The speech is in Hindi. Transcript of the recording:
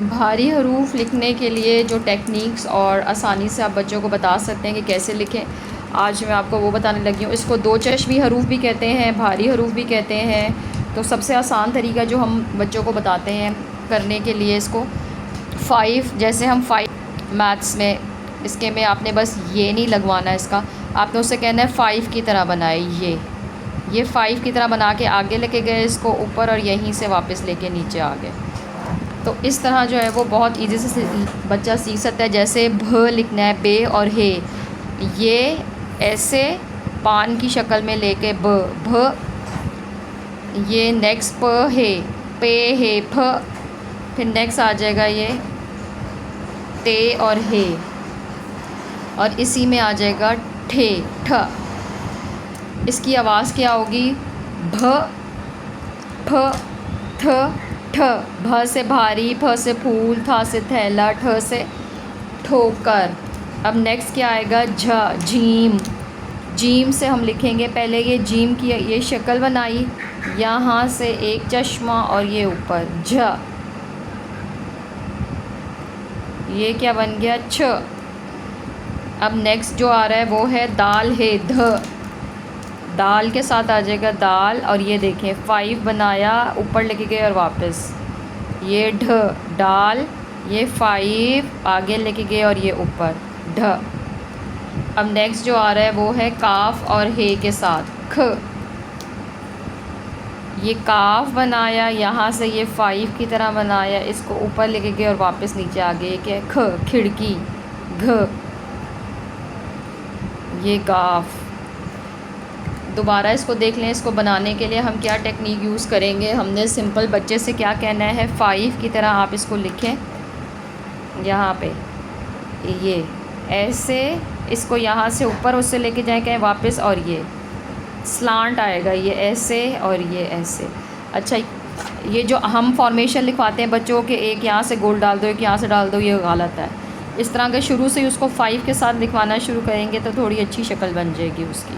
भारी हरूफ लिखने के लिए जो टेक्निक्स और आसानी से आप बच्चों को बता सकते हैं कि कैसे लिखें, आज मैं आपको वो बताने लगी हूँ। इसको दो चश्मी हरूफ भी कहते हैं, भारी हरूफ भी कहते हैं। तो सबसे आसान तरीका जो हम बच्चों को बताते हैं करने के लिए, इसको 5, जैसे हम 5 मैथ्स में, इसके में आपने बस ये नहीं लगवाना, इसका आपने उससे कहना है 5 की तरह बनाए। ये 5 की तरह बना के आगे लेके गए इसको ऊपर, और यहीं से वापस लेके नीचे आ गए। तो इस तरह जो है वो बहुत ईजी से बच्चा सीख सकता है। जैसे भ लिखना है, बे और हे, ये ऐसे पान की शक्ल में लेके ब, भ, ये नेक्स्ट प हे, पे हे, फ, फिर नेक्स्ट आ जाएगा ये ते और हे, और इसी में आ जाएगा ठे, ठ। इसकी आवाज़ क्या होगी? भ, फ, थ, ठ। भ से भारी, फ से फूल, थ से थैला, ठ से ठोकर। अब नेक्स्ट क्या आएगा? झ, झीम। जीम से हम लिखेंगे, पहले ये जीम की ये शक्ल बनाई, यहाँ से एक चश्मा और ये ऊपर झ। ये क्या बन गया? छ। अब नेक्स्ट जो आ रहा है वो है दाल है, ध। दाल के साथ आ जाएगा दाल, और ये देखें 5 बनाया, ऊपर लेके गए और वापस, ये ढ, डाल, ये 5 आगे लेके गए और ये ऊपर ढ। अब नेक्स्ट जो आ रहा है वो है काफ और हे के साथ ख। ये काफ बनाया, यहाँ से ये 5 की तरह बनाया, इसको ऊपर लेके गए और वापस नीचे आ गए, क्या? ख, खिड़की, घ, ये गाफ। दोबारा इसको देख लें। इसको बनाने के लिए हम क्या टेक्निक यूज़ करेंगे? हमने सिंपल बच्चे से क्या कहना है, 5 की तरह आप इसको लिखें। यहाँ पे ये ऐसे, इसको यहाँ से ऊपर उससे लेके जाए कहें वापस, और ये स्लांट आएगा, ये ऐसे और ये ऐसे। अच्छा, ये जो हम फॉर्मेशन लिखवाते हैं बच्चों के, एक यहाँ से गोल डाल दो, एक यहाँ से डाल दो, ये गलत है। इस तरह के शुरू से ही उसको 5 के साथ लिखवाना शुरू करेंगे तो थोड़ी अच्छी शक्ल बन जाएगी उसकी।